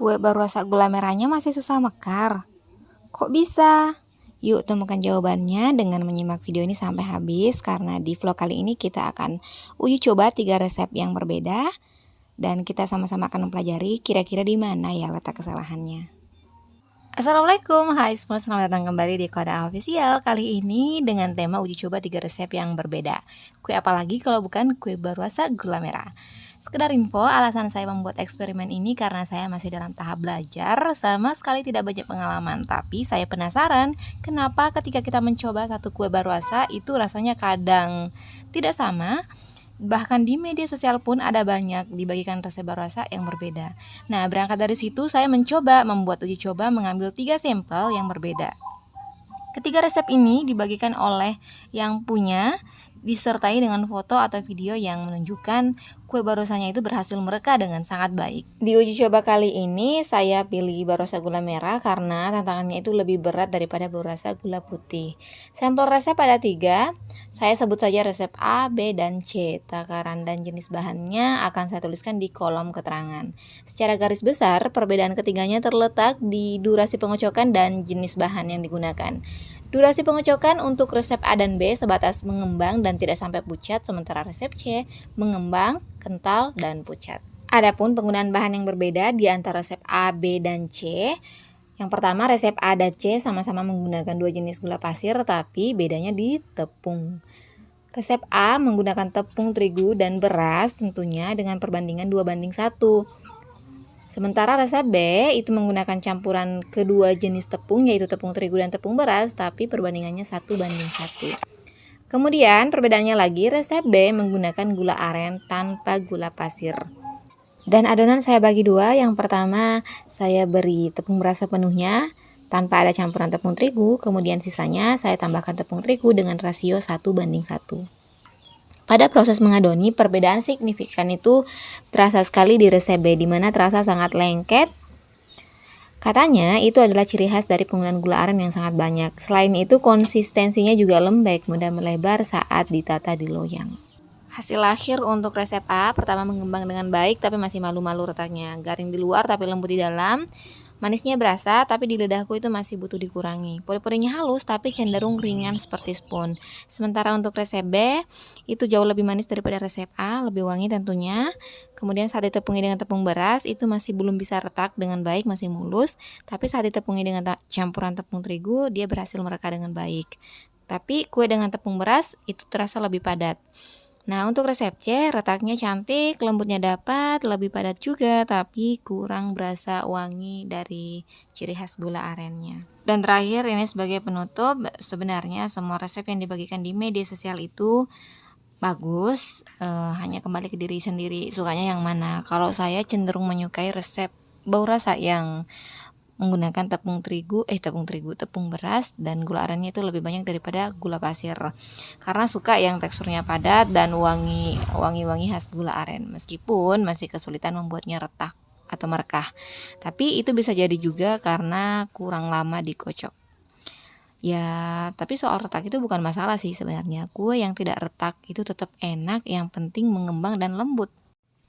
Kue baru rasa gula merahnya masih susah mekar. Kok bisa? Yuk temukan jawabannya dengan menyimak video ini sampai habis, karena di vlog kali ini kita akan uji coba 3 resep yang berbeda dan kita sama-sama akan mempelajari kira-kira di mana ya letak kesalahannya. Assalamualaikum, hai semua, selamat datang kembali di Koda Official. Kali ini dengan tema uji coba 3 resep yang berbeda. Kue apa lagi kalau bukan kue baru rasa gula merah. Sekedar info, alasan saya membuat eksperimen ini karena saya masih dalam tahap belajar, sama sekali tidak banyak pengalaman. Tapi saya penasaran kenapa ketika kita mencoba satu kue baru rasa itu rasanya kadang tidak sama. Bahkan di media sosial pun ada banyak dibagikan resep baru rasa yang berbeda. Nah, berangkat dari situ saya mencoba membuat uji coba mengambil 3 sampel yang berbeda. Ketiga resep ini dibagikan oleh yang punya, disertai dengan foto atau video yang menunjukkan kue baru rasanya itu berhasil mereka dengan sangat baik. Di uji coba kali ini saya pilih baru rasa gula merah karena tantangannya itu lebih berat daripada baru rasa gula putih. Sampel resep ada 3, saya sebut saja resep A, B, dan C. Takaran dan jenis bahannya akan saya tuliskan di kolom keterangan. Secara garis besar, perbedaan ketiganya terletak di durasi pengocokan dan jenis bahan yang digunakan. Durasi pengocokan untuk resep A dan B sebatas mengembang dan tidak sampai pucat, sementara resep C mengembang, kental, dan pucat. Adapun penggunaan bahan yang berbeda di antara resep A, B, dan C. Yang pertama, resep A dan C sama-sama menggunakan 2 jenis gula pasir, tapi bedanya di tepung. Resep A menggunakan tepung terigu dan beras tentunya dengan perbandingan 2:1. Sementara resep B itu menggunakan campuran kedua jenis tepung, yaitu tepung terigu dan tepung beras, tapi perbandingannya 1:1. Kemudian perbedaannya lagi, resep B menggunakan gula aren tanpa gula pasir. Dan adonan saya bagi 2, yang pertama saya beri tepung beras sepenuhnya tanpa ada campuran tepung terigu, kemudian sisanya saya tambahkan tepung terigu dengan rasio 1:1. Pada proses mengadoni, perbedaan signifikan itu terasa sekali di resep B, di mana terasa sangat lengket. Katanya itu adalah ciri khas dari penggunaan gula aren yang sangat banyak. Selain itu, konsistensinya juga lembek, mudah melebar saat ditata di loyang. Hasil akhir untuk resep A, pertama mengembang dengan baik tapi masih malu-malu retaknya. Garing di luar tapi lembut di dalam. Manisnya berasa, tapi di lidahku itu masih butuh dikurangi. Pori-porinya halus, tapi cenderung ringan seperti spoon. Sementara untuk resep B, itu jauh lebih manis daripada resep A, lebih wangi tentunya. Kemudian saat ditepungi dengan tepung beras, itu masih belum bisa retak dengan baik, masih mulus. Tapi saat ditepungi dengan campuran tepung terigu, dia berhasil mereka dengan baik. Tapi kue dengan tepung beras, itu terasa lebih padat. Nah, untuk resep C, retaknya cantik, lembutnya dapat, lebih padat juga, tapi kurang berasa wangi dari ciri khas gula arennya. Dan terakhir, ini sebagai penutup, sebenarnya semua resep yang dibagikan di media sosial itu bagus, hanya kembali ke diri sendiri, sukanya yang mana. Kalau saya cenderung menyukai resep bau rasa yang menggunakan tepung beras dan gula arennya itu lebih banyak daripada gula pasir. Karena suka yang teksturnya padat dan wangi khas gula aren, meskipun masih kesulitan membuatnya retak atau merekah. Tapi itu bisa jadi juga karena kurang lama dikocok. Ya, tapi soal retak itu bukan masalah sih sebenarnya. Kue yang tidak retak itu tetap enak, yang penting mengembang dan lembut.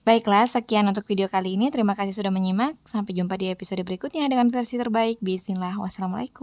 Baiklah, sekian untuk video kali ini. Terima kasih sudah menyimak. Sampai jumpa di episode berikutnya dengan versi terbaik. Bismillah. Wassalamualaikum.